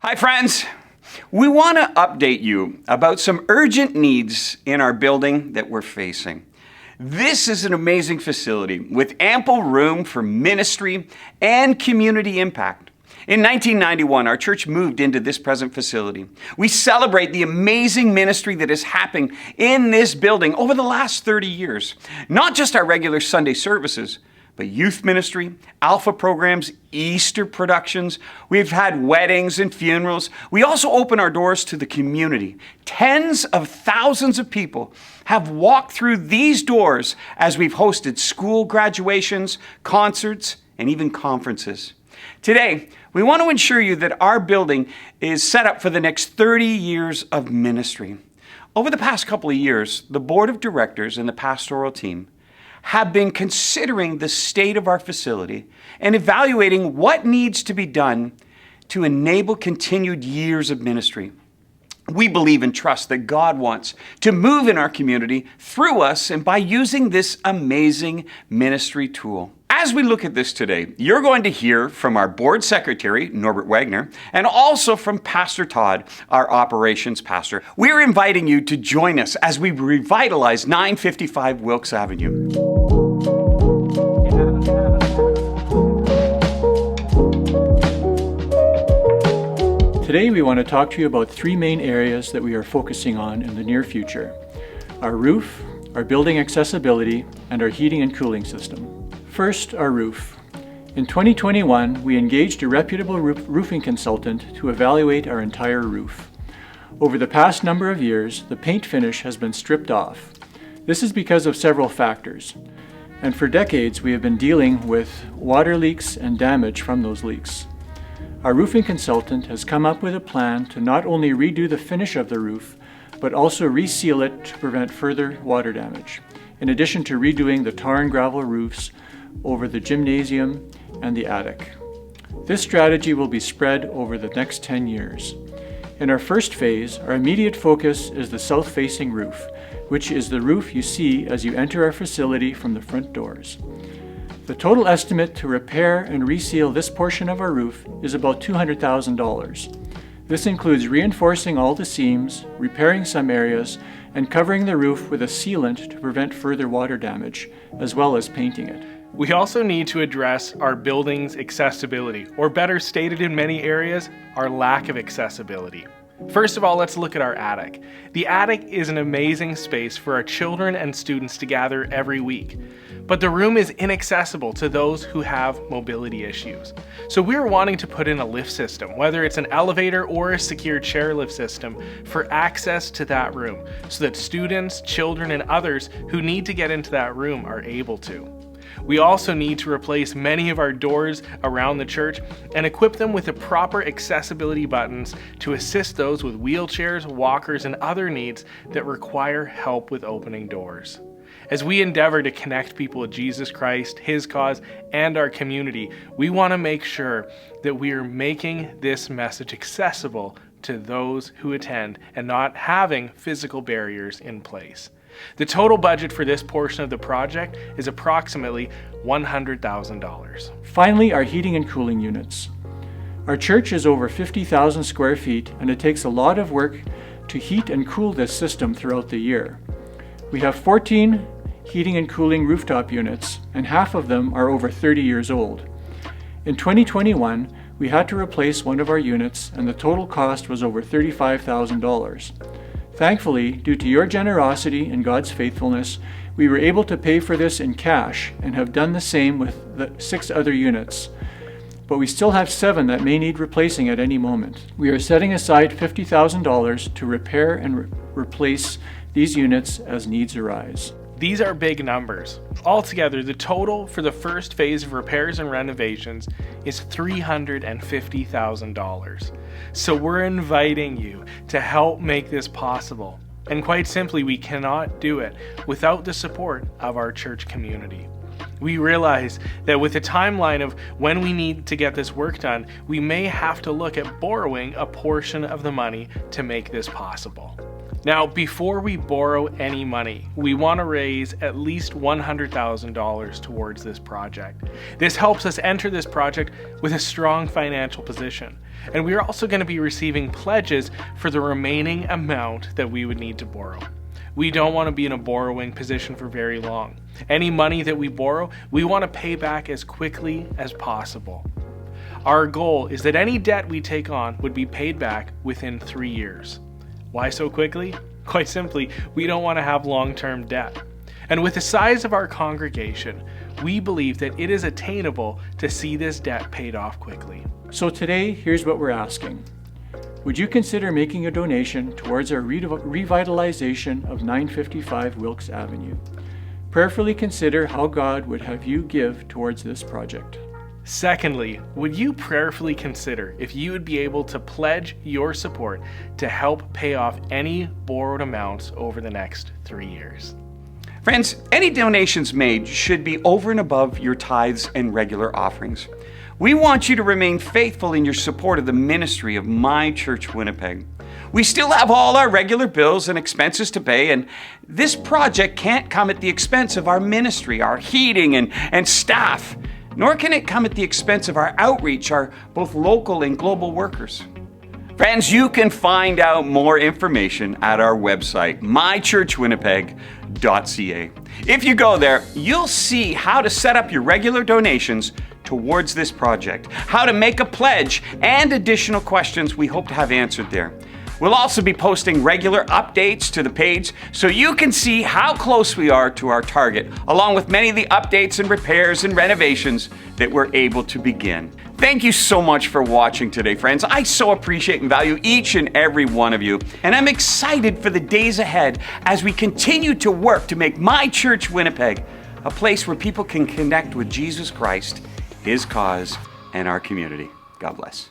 Hi friends, we want to update you about some urgent needs in our building that we're facing. This is an amazing facility with ample room for ministry and community impact. In 1991, our church moved into this present facility. We celebrate the amazing ministry that is happening in this building over the last 30 years. Not just our regular Sunday services, but youth ministry, alpha programs, Easter productions. We've had weddings and funerals. We also open our doors to the community. Tens of thousands of people have walked through these doors as we've hosted school graduations, concerts, and even conferences. Today, we want to ensure you that our building is set up for the next 30 years of ministry. Over the past couple of years, the board of directors and the pastoral team have been considering the state of our facility and evaluating what needs to be done to enable continued years of ministry. We believe and trust that God wants to move in our community through us and by using this amazing ministry tool. As we look at this today, you're going to hear from our board secretary, Norbert Wagner, and also from Pastor Todd, our operations pastor. We're inviting you to join us as we revitalize 955 Wilkes Avenue. Today we want to talk to you about three main areas that we are focusing on in the near future: our roof, our building accessibility, and our heating and cooling system. First, our roof. In 2021, we engaged a reputable roofing consultant to evaluate our entire roof. Over the past number of years, the paint finish has been stripped off. This is because of several factors. And for decades, we have been dealing with water leaks and damage from those leaks. Our roofing consultant has come up with a plan to not only redo the finish of the roof, but also reseal it to prevent further water damage, in addition to redoing the tar and gravel roofs over the gymnasium and the attic. This strategy will be spread over the next 10 years. In our first phase, our immediate focus is the south-facing roof, which is the roof you see as you enter our facility from the front doors. The total estimate to repair and reseal this portion of our roof is about $200,000. This includes reinforcing all the seams, repairing some areas, and covering the roof with a sealant to prevent further water damage, as well as painting it. We also need to address our building's accessibility, or better stated in many areas, our lack of accessibility. First of all, let's look at our attic. The attic is an amazing space for our children and students to gather every week, but the room is inaccessible to those who have mobility issues. So we're wanting to put in a lift system, whether it's an elevator or a secure chairlift system, for access to that room, so that students, children, and others who need to get into that room are able to. We also need to replace many of our doors around the church and equip them with the proper accessibility buttons to assist those with wheelchairs, walkers, and other needs that require help with opening doors. As we endeavor to connect people with Jesus Christ, His cause, and our community, we want to make sure that we are making this message accessible to those who attend and not having physical barriers in place. The total budget for this portion of the project is approximately $100,000. Finally, our heating and cooling units. Our church is over 50,000 square feet, and it takes a lot of work to heat and cool this system throughout the year. We have 14 heating and cooling rooftop units, and half of them are over 30 years old. In 2021, we had to replace one of our units, and the total cost was over $35,000. Thankfully, due to your generosity and God's faithfulness, we were able to pay for this in cash and have done the same with the 6 other units. But we still have 7 that may need replacing at any moment. We are setting aside $50,000 to repair and replace these units as needs arise. These are big numbers. Altogether, the total for the first phase of repairs and renovations is $350,000. So we're inviting you to help make this possible. And quite simply, we cannot do it without the support of our church community. We realize that with the timeline of when we need to get this work done, we may have to look at borrowing a portion of the money to make this possible. Now, before we borrow any money, we want to raise at least $100,000 towards this project. This helps us enter this project with a strong financial position. And we are also going to be receiving pledges for the remaining amount that we would need to borrow. We don't want to be in a borrowing position for very long. Any money that we borrow, we want to pay back as quickly as possible. Our goal is that any debt we take on would be paid back within 3 years. Why so quickly? Quite simply, we don't want to have long-term debt. And with the size of our congregation, we believe that it is attainable to see this debt paid off quickly. So today, here's what we're asking. Would you consider making a donation towards our revitalization of 955 Wilkes Avenue? Prayerfully consider how God would have you give towards this project. Secondly, would you prayerfully consider if you would be able to pledge your support to help pay off any borrowed amounts over the next 3 years? Friends, any donations made should be over and above your tithes and regular offerings. We want you to remain faithful in your support of the ministry of My Church Winnipeg. We still have all our regular bills and expenses to pay, and this project can't come at the expense of our ministry, our heating and staff. Nor can it come at the expense of our outreach, our both local and global workers. Friends, you can find out more information at our website, mychurchwinnipeg.ca. If you go there, you'll see how to set up your regular donations towards this project, how to make a pledge, and additional questions we hope to have answered there. We'll also be posting regular updates to the page so you can see how close we are to our target, along with many of the updates and repairs and renovations that we're able to begin. Thank you so much for watching today, friends. I so appreciate and value each and every one of you, and I'm excited for the days ahead as we continue to work to make My Church Winnipeg a place where people can connect with Jesus Christ, His cause, and our community. God bless.